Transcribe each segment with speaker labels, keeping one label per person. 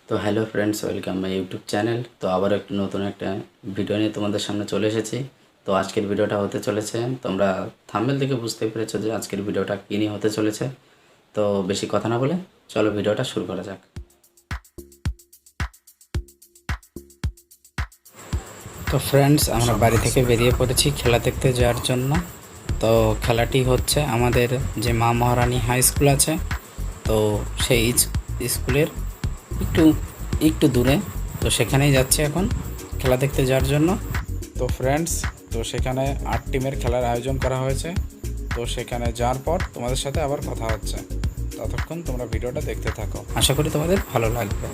Speaker 1: তো hello friends, welcome my YouTube channel. তো আবার একটু নতুন একটা ভিডিও নিয়ে তোমাদের সামনে চলে এসেছি। তো আজকের ভিডিওটা হতে চলেছে, তোমরা থাম্বনেল থেকে বুঝতে পেরেছো যে আজকের ভিডিওটা কী নিয়ে হতে চলেছে। তো বেশি কথা না বলে চলো ভিডিওটা শুরু করা যাক। তো ফ্রেন্ডস, আমরা বাড়ি থেকে বেরিয়ে পড়েছি খেলা দেখতে যাওয়ার জন্য। তো খেলাটি হচ্ছে আমাদের যে মা মহারানী হাই স্কুল আছে, তো সেই স্কুলের একটু একটু দূরে। তো সেখানেই যাচ্ছি এখন খেলা দেখতে যাওয়ার জন্য।
Speaker 2: তো ফ্রেন্ডস, তো সেখানে 8 টিমের খেলার আয়োজন করা হয়েছে। তো সেখানে যাওয়ার পর তোমাদের সাথে আবার কথা হচ্ছে। ততক্ষণ তোমরা ভিডিওটা দেখতে থাকো।
Speaker 1: আশা করি তোমাদের ভালো লাগবে।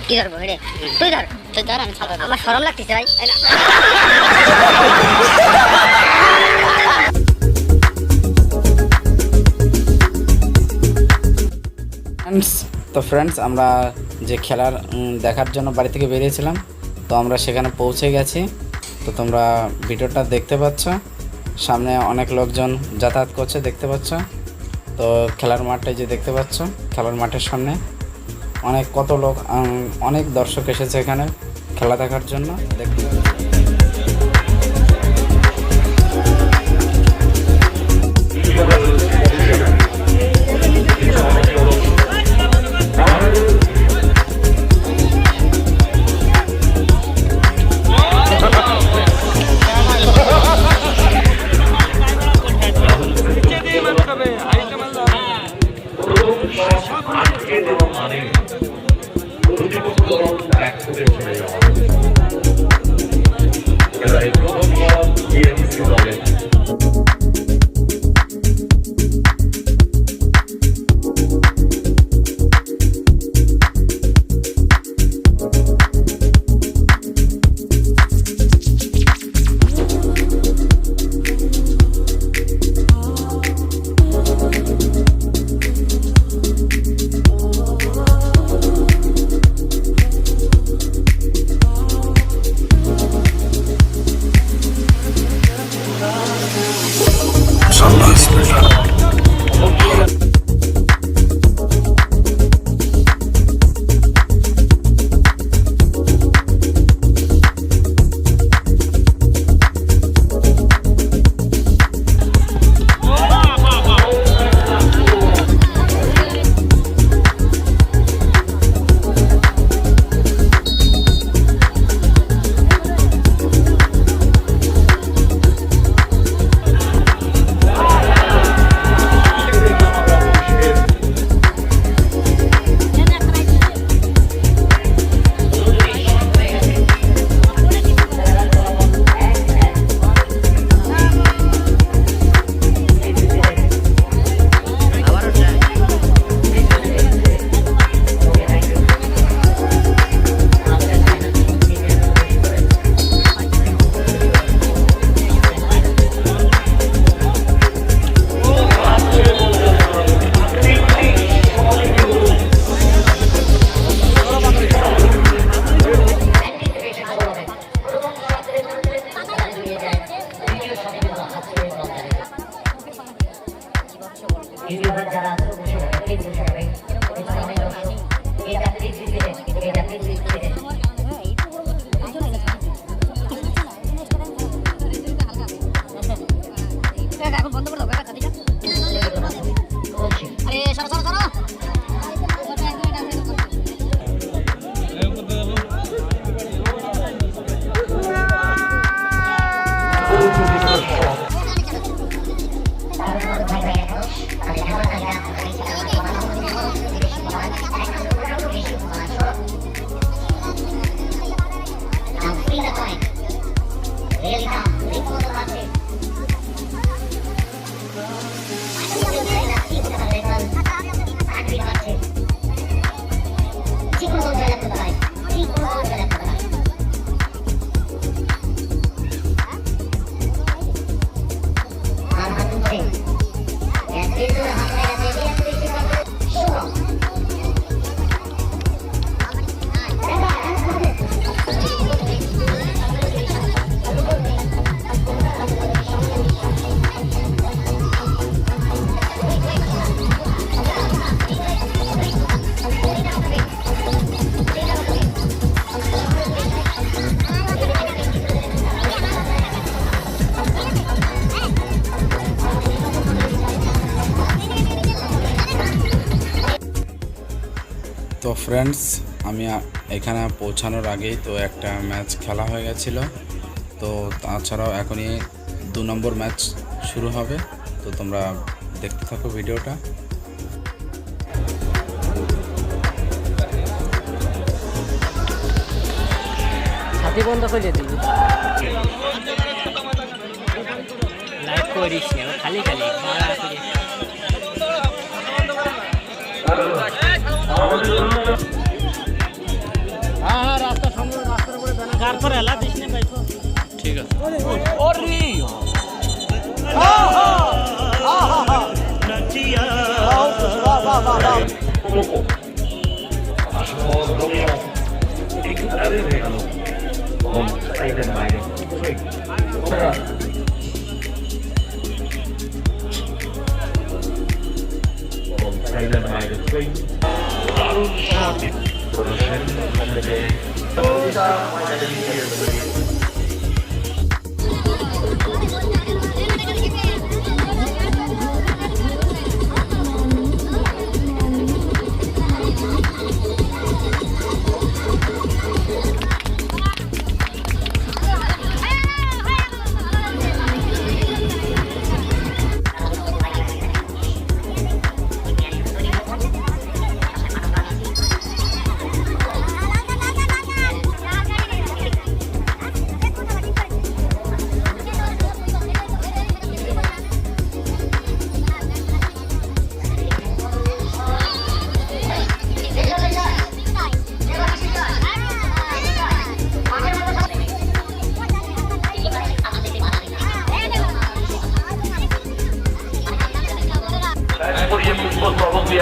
Speaker 3: কি ধরবো হেডে? তুই ধর আমি ছাড়বো। আমার শরম লাগতেছে ভাই।
Speaker 1: ফ্রেন্ডস, আমরা যে খেলার দেখার জন্য বাড়ি থেকে বেরিয়েছিলাম, তো আমরা সেখানে পৌঁছে গেছি। তো তোমরা ভিডিওটা দেখতে পাচ্ছ, সামনে অনেক লোকজন যাতায়াত করছে দেখতে পাচ্ছ। তো খেলার মাঠটাই যে দেখতে পাচ্ছ, খেলার মাঠের সামনে কত লোক, অনেক দর্শক এসেছে এখানে খেলা দেখার জন্য দেখতে পাচ্ছ।
Speaker 2: ফ্রেন্ডস, আমি এখানে পৌঁছানোর আগেই তো একটা ম্যাচ খেলা হয়ে গেছিলো। তো তাছাড়াও এখনই 2 নম্বর ম্যাচ শুরু হবে। তো তোমরা দেখতে থাকো ভিডিওটা।
Speaker 4: ছাতি বন্ধ করে দিবি, লাইভ করিস না, খালি খালি মারা করে। হ্যাঁ রাস্তা সামনে, রাস্তার উপরে তারপরে এলা দিস না ভাই। ঠিক আছে। ওরে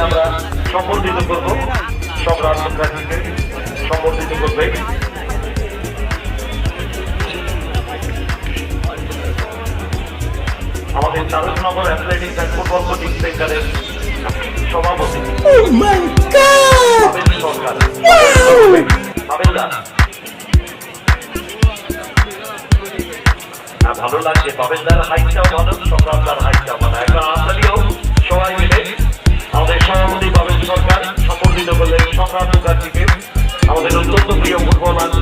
Speaker 5: আমরা সম্বর্ধিত করবো, সব রাজনীতিকে সম্বর্ধিত করবে। আমাদের 4 নম্বর অ্যাথলেটিক্স অ্যান্ড ফুটবল কোচিং সেন্টারের সভাপতি পাবেল সরকার। পাবেলদা, ভালো লাগছে। পাবেলদার হাইটটাও ভালো, সংগ্রামদার হাইটটাও ভালো। এখন আসলেও সবাই মিলে আমাদের সভাপতি পাবেল সরকার সম্বর্ধিত করলেন সংগ্রাম মুখার্জিকে, আমাদের অত্যন্ত প্রিয় ফুটবলার,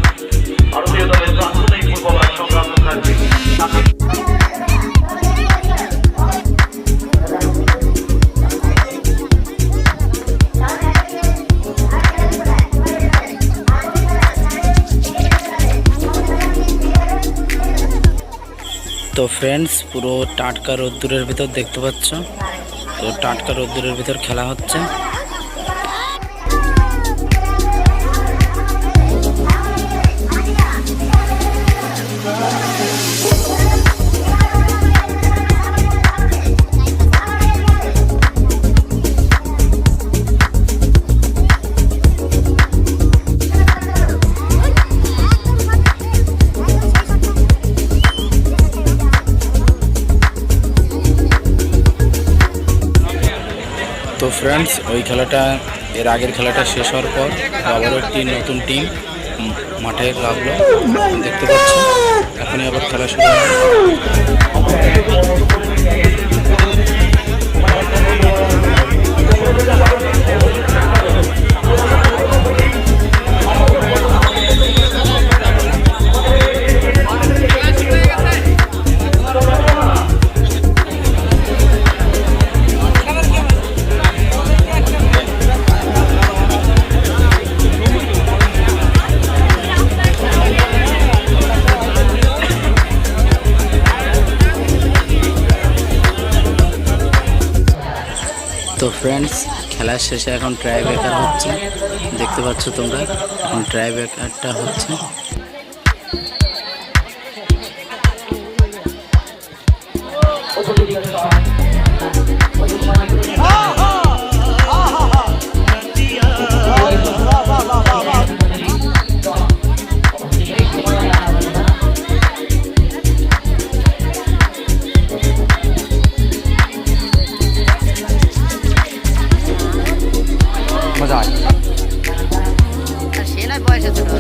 Speaker 5: ভারতীয় দলের প্রাক্তনী ফুটবলার সংগ্রাম মুখার্জি।
Speaker 1: তো ফ্রেন্ডস, পুরো টাটকা রোদ্দুরের ভিতর দেখতে পাচ্ছ, তো টাটকা রোদ্দুরের ভিতর খেলা হচ্ছে। তো ফ্রেন্ডস, ওই খেলাটা, এর আগের খেলাটা শেষ হওয়ার পর আবারও একটি নতুন টিম মাঠে লাগলো, দেখতে পাচ্ছ। এখনই আবার খেলা শুরু হবে। তো ফ্রেন্ডস, খেলার শেষে এখন ট্রাই ব্রেকার হচ্ছে, দেখতে পাচ্ছ তোমরা। এখন ট্রাই ব্রেকারটা হচ্ছে।
Speaker 3: সে নয় বয়সে ছোট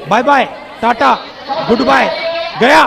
Speaker 6: bye bye tata goodbye गया।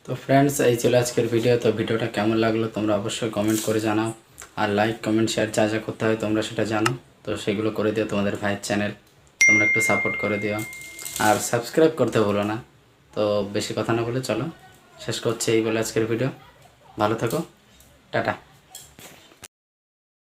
Speaker 1: তো ফ্রেন্ডস এই ছিল আজকের ভিডিও। তো ভিডিওটা কেমন লাগলো তোমরা অবশ্যই কমেন্ট করে জানাও, আর লাইক কমেন্ট শেয়ার যা যা করতে হয় তোমরা সেটা জানো, তো সেগুলো করে দিও। তোমাদের ভাইয়ের চ্যানেল তোমরা একটু সাপোর্ট করে দিও, আর সাবস্ক্রাইব করতে ভুলো না। তো বেশি কথা না বলে চলো শেষ করছি এই বলে আজকের ভিডিও। ভালো থাকো, টাটা।